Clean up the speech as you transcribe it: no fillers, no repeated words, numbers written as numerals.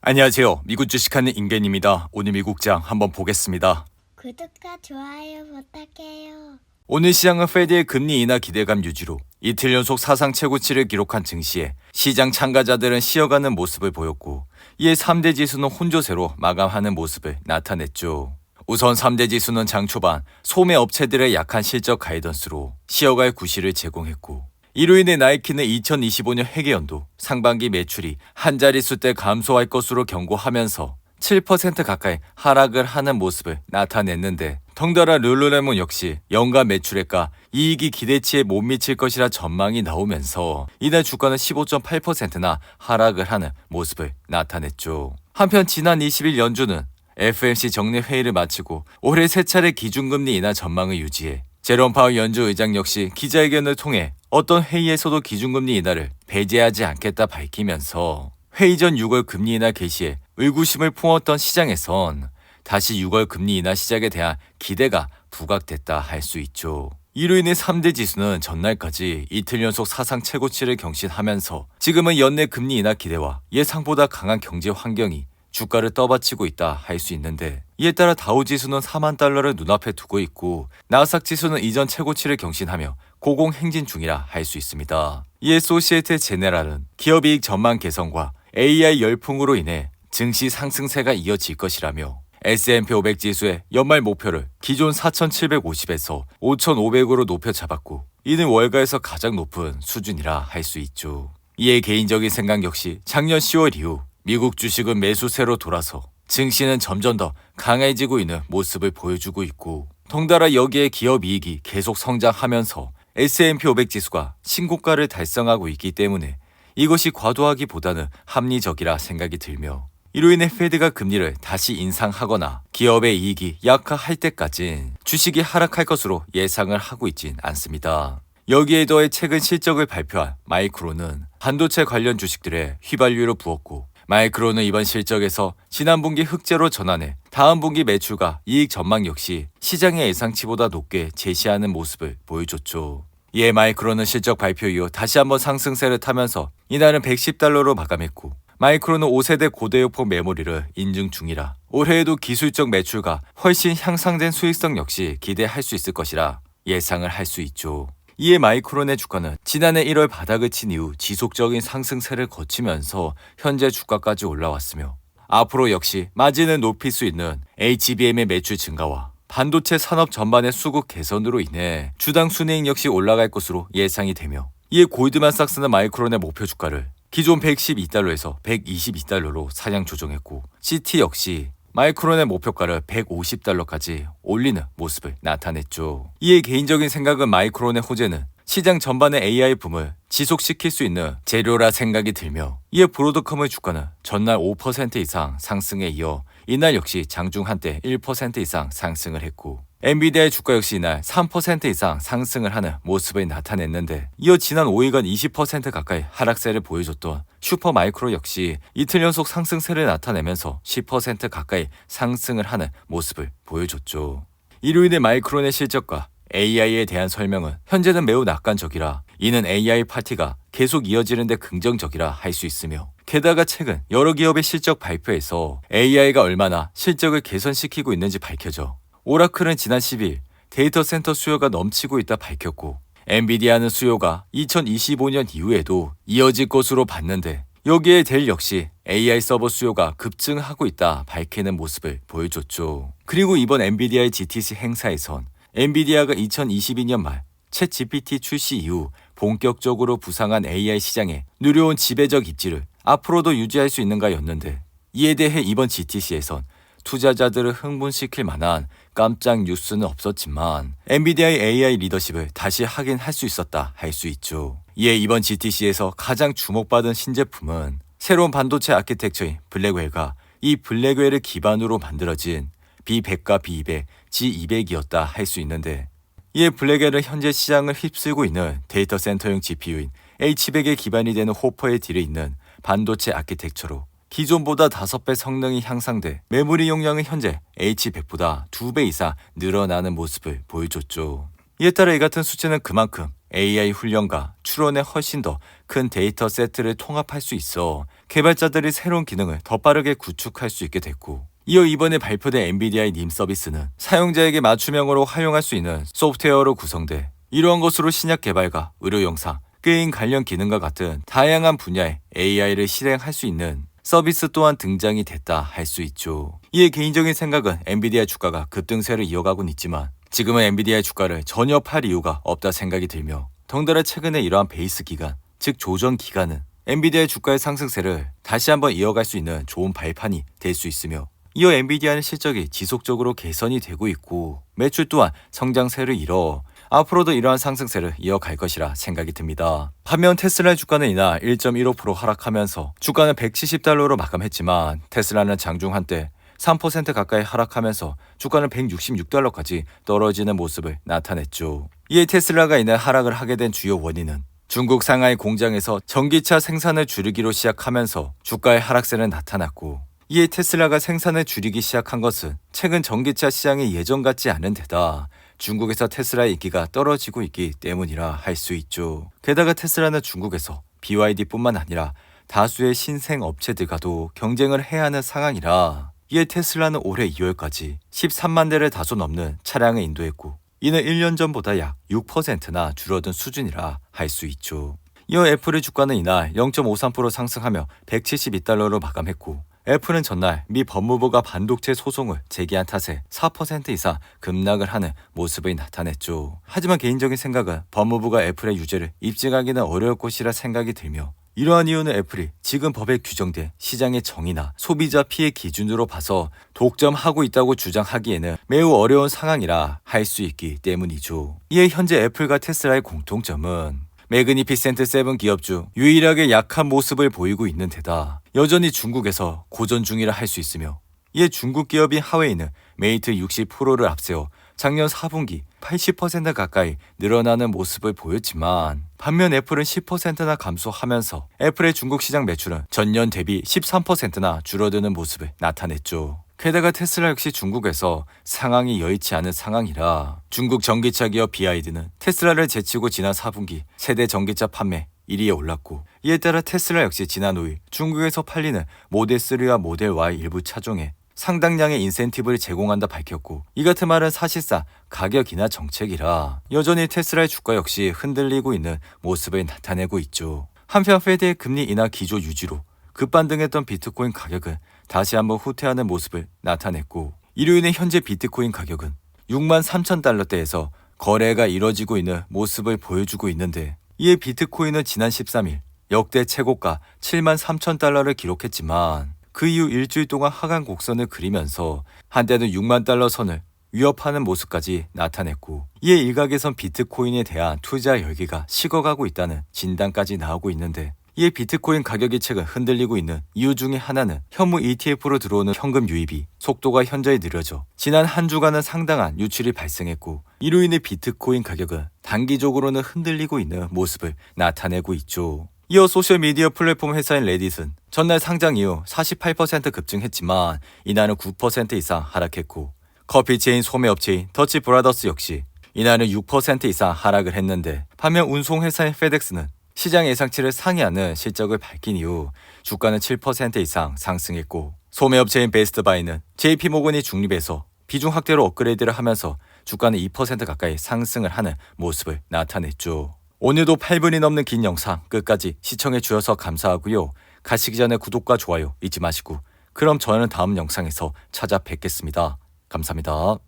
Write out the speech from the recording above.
안녕하세요. 미국 주식하는 임겐입니다. 오늘 미국장 한번 보겠습니다. 구독과 좋아요 부탁해요. 오늘 시장은 페드의 금리 인하 기대감 유지로 이틀 연속 사상 최고치를 기록한 증시에 시장 참가자들은 쉬어가는 모습을 보였고, 이에 3대 지수는 혼조세로 마감하는 모습을 나타냈죠. 우선 3대 지수는 장 초반 소매 업체들의 약한 실적 가이던스로 쉬어갈 구실을 제공했고, 이로 인해 나이키는 2025년 회계연도 상반기 매출이 한 자릿수대 감소할 것으로 경고하면서 7% 가까이 하락을 하는 모습을 나타냈는데, 덩달아 룰루레몬 역시 연간 매출액과 이익이 기대치에 못 미칠 것이라 전망이 나오면서 이날 주가는 15.8%나 하락을 하는 모습을 나타냈죠. 한편 지난 20일 연준은 FOMC 정례 회의를 마치고 올해 세 차례 기준금리 인하 전망을 유지해 제롬 파월 연준 의장 역시 기자회견을 통해 어떤 회의에서도 기준금리 인하를 배제하지 않겠다 밝히면서 회의 전 6월 금리 인하 개시에 의구심을 품었던 시장에선 다시 6월 금리 인하 시작에 대한 기대가 부각됐다 할 수 있죠. 이로 인해 3대 지수는 전날까지 이틀 연속 사상 최고치를 경신하면서 지금은 연내 금리 인하 기대와 예상보다 강한 경제 환경이 주가를 떠받치고 있다 할 수 있는데, 이에 따라 다우지수는 4만 달러를 눈앞에 두고 있고 나스닥 지수는 이전 최고치를 경신하며 고공행진 중이라 할 수 있습니다. 이에 소시에테 제네랄은 기업이익 전망 개선과 AI 열풍으로 인해 증시 상승세가 이어질 것이라며 S&P 500 지수의 연말 목표를 기존 4,750에서 5,500으로 높여 잡았고, 이는 월가에서 가장 높은 수준이라 할 수 있죠. 이에 개인적인 생각 역시 작년 10월 이후 미국 주식은 매수세로 돌아서 증시는 점점 더 강해지고 있는 모습을 보여주고 있고, 덩달아 여기에 기업 이익이 계속 성장하면서 S&P 500 지수가 신고가를 달성하고 있기 때문에 이것이 과도하기보다는 합리적이라 생각이 들며, 이로 인해 페드가 금리를 다시 인상하거나 기업의 이익이 약화할 때까진 주식이 하락할 것으로 예상을 하고 있진 않습니다. 여기에 더해 최근 실적을 발표한 마이크론은 반도체 관련 주식들에 휘발유를 부었고, 마이크론은 이번 실적에서 지난 분기 흑자로 전환해 다음 분기 매출과 이익 전망 역시 시장의 예상치보다 높게 제시하는 모습을 보여줬죠. 이에 마이크론은 실적 발표 이후 다시 한번 상승세를 타면서 이날은 110달러로 마감했고, 마이크론은 5세대 고대역폭 메모리를 인증 중이라 올해에도 기술적 매출과 훨씬 향상된 수익성 역시 기대할 수 있을 것이라 예상을 할 수 있죠. 이에 마이크론의 주가는 지난해 1월 바닥을 친 이후 지속적인 상승세를 거치면서 현재 주가까지 올라왔으며, 앞으로 역시 마진을 높일 수 있는 HBM의 매출 증가와 반도체 산업 전반의 수급 개선으로 인해 주당 순이익 역시 올라갈 것으로 예상이 되며, 이에 골드만삭스는 마이크론의 목표 주가를 기존 112달러에서 122달러로 상향 조정했고, CT 역시 마이크론의 목표가를 150달러까지 올리는 모습을 나타냈죠. 이에 개인적인 생각은 마이크론의 호재는 시장 전반의 AI 붐을 지속시킬 수 있는 재료라 생각이 들며, 이에 브로드컴의 주가는 전날 5% 이상 상승에 이어 이날 역시 장중 한때 1% 이상 상승을 했고, 엔비디아의 주가 역시 이날 3% 이상 상승을 하는 모습을 나타냈는데, 이어 지난 5일간 20% 가까이 하락세를 보여줬던 슈퍼마이크로 역시 이틀 연속 상승세를 나타내면서 10% 가까이 상승을 하는 모습을 보여줬죠. 이로 인해 마이크론의 실적과 AI에 대한 설명은 현재는 매우 낙관적이라 이는 AI 파티가 계속 이어지는데 긍정적이라 할 수 있으며, 게다가 최근 여러 기업의 실적 발표에서 AI가 얼마나 실적을 개선시키고 있는지 밝혀져 오라클은 지난 10일 데이터 센터 수요가 넘치고 있다 밝혔고, 엔비디아는 수요가 2025년 이후에도 이어질 것으로 봤는데, 여기에 델 역시 AI 서버 수요가 급증하고 있다 밝히는 모습을 보여줬죠. 그리고 이번 엔비디아의 GTC 행사에선 엔비디아가 2022년 말 챗 GPT 출시 이후 본격적으로 부상한 AI 시장에 누려온 지배적 입지를 앞으로도 유지할 수 있는가였는데, 이에 대해 이번 GTC에선 투자자들을 흥분시킬 만한 깜짝 뉴스는 없었지만 엔비디아의 AI 리더십을 다시 확인할 수 있었다 할 수 있죠. 이에 이번 GTC에서 가장 주목받은 신제품은 새로운 반도체 아키텍처인 블랙웰과 이 블랙웰을 기반으로 만들어진 B100과 B200, G200이었다 할 수 있는데, 이에 블랙웰은 현재 시장을 휩쓸고 있는 데이터 센터용 GPU인 H100의 기반이 되는 호퍼에 들어있는 반도체 아키텍처로 기존보다 5배 성능이 향상돼 메모리 용량은 현재 H100보다 2배 이상 늘어나는 모습을 보여줬죠. 이에 따라 이 같은 수치는 그만큼 AI 훈련과 추론에 훨씬 더 큰 데이터 세트를 통합할 수 있어 개발자들이 새로운 기능을 더 빠르게 구축할 수 있게 됐고, 이어 이번에 발표된 엔비디아의 님 서비스는 사용자에게 맞춤형으로 활용할 수 있는 소프트웨어로 구성돼 이러한 것으로 신약 개발과 의료 영상, 게임 관련 기능과 같은 다양한 분야의 AI를 실행할 수 있는 서비스 또한 등장이 됐다 할 수 있죠. 이에 개인적인 생각은 엔비디아 주가가 급등세를 이어가곤 있지만 지금은 엔비디아의 주가를 전혀 팔 이유가 없다 생각이 들며, 덩달아 최근에 이러한 베이스 기간, 즉 조정 기간은 엔비디아의 주가의 상승세를 다시 한번 이어갈 수 있는 좋은 발판이 될 수 있으며, 이어 엔비디아는 실적이 지속적으로 개선이 되고 있고 매출 또한 성장세를 이뤄 앞으로도 이러한 상승세를 이어갈 것이라 생각이 듭니다. 반면 테슬라의 주가는 이날 1.15% 하락하면서 주가는 $170로 마감했지만 테슬라는 장중 한때 3% 가까이 하락하면서 주가는 $166까지 떨어지는 모습을 나타냈죠. 이에 테슬라가 이날 하락을 하게 된 주요 원인은 중국 상하이 공장에서 전기차 생산을 줄이기로 시작하면서 주가의 하락세는 나타났고, 이에 테슬라가 생산을 줄이기 시작한 것은 최근 전기차 시장이 예전 같지 않은 데다 중국에서 테슬라의 인기가 떨어지고 있기 때문이라 할 수 있죠. 게다가 테슬라는 중국에서 BYD뿐만 아니라 다수의 신생 업체들과도 경쟁을 해야 하는 상황이라, 이에 테슬라는 올해 2월까지 13만 대를 다소 넘는 차량을 인도했고 이는 1년 전보다 약 6%나 줄어든 수준이라 할 수 있죠. 이어 애플의 주가는 이날 0.53% 상승하며 $172로 마감했고, 애플은 전날 미 법무부가 반도체 소송을 제기한 탓에 4% 이상 급락을 하는 모습이 나타냈죠. 하지만 개인적인 생각은 법무부가 애플의 유죄를 입증하기는 어려울 것이라 생각이 들며, 이러한 이유는 애플이 지금 법에 규정된 시장의 정의나 소비자 피해 기준으로 봐서 독점하고 있다고 주장하기에는 매우 어려운 상황이라 할 수 있기 때문이죠. 이에 현재 애플과 테슬라의 공통점은 매그니피센트 7 기업 중 유일하게 약한 모습을 보이고 있는 데다 여전히 중국에서 고전 중이라 할 수 있으며, 이에 중국 기업인 하웨이는 메이트 60 프로를 앞세워 작년 4분기 80% 가까이 늘어나는 모습을 보였지만, 반면 애플은 10%나 감소하면서 애플의 중국 시장 매출은 전년 대비 13%나 줄어드는 모습을 나타냈죠. 게다가 테슬라 역시 중국에서 상황이 여의치 않은 상황이라 중국 전기차 기업 BYD는 테슬라를 제치고 지난 4분기 세대 전기차 판매 1위에 올랐고, 이에 따라 테슬라 역시 지난 5일 중국에서 팔리는 모델 3와 모델 Y 일부 차종에 상당량의 인센티브를 제공한다 밝혔고, 이 같은 말은 사실상 가격이나 정책이라 여전히 테슬라의 주가 역시 흔들리고 있는 모습을 나타내고 있죠. 한편 페드의 금리 인하 기조 유지로 급반등했던 비트코인 가격은 다시 한번 후퇴하는 모습을 나타냈고, 이로 인해 현재 비트코인 가격은 63,000달러대에서 거래가 이뤄지고 있는 모습을 보여주고 있는데, 이에 비트코인은 지난 13일 역대 최고가 73,000달러를 기록했지만 그 이후 일주일 동안 하강 곡선을 그리면서 한때는 6만 달러 선을 위협하는 모습까지 나타냈고, 이에 일각에선 비트코인에 대한 투자 열기가 식어가고 있다는 진단까지 나오고 있는데, 이에 비트코인 가격이 최근 흔들리고 있는 이유 중에 하나는 현무 ETF로 들어오는 현금 유입이 속도가 현저히 느려져 지난 한 주간은 상당한 유출이 발생했고, 이로 인해 비트코인 가격은 단기적으로는 흔들리고 있는 모습을 나타내고 있죠. 이어 소셜미디어 플랫폼 회사인 레딧은 전날 상장 이후 48% 급증했지만 이날은 9% 이상 하락했고, 커피 체인 소매업체인 더치 브라더스 역시 이날은 6% 이상 하락을 했는데, 반면 운송회사인 페덱스는 시장 예상치를 상회하는 실적을 밝힌 이후 주가는 7% 이상 상승했고, 소매업체인 베스트바이는 JP모건이 중립해서 비중 확대로 업그레이드를 하면서 주가는 2% 가까이 상승을 하는 모습을 나타냈죠. 오늘도 8분이 넘는 긴 영상 끝까지 시청해 주셔서 감사하고요. 가시기 전에 구독과 좋아요 잊지 마시고, 그럼 저는 다음 영상에서 찾아뵙겠습니다. 감사합니다.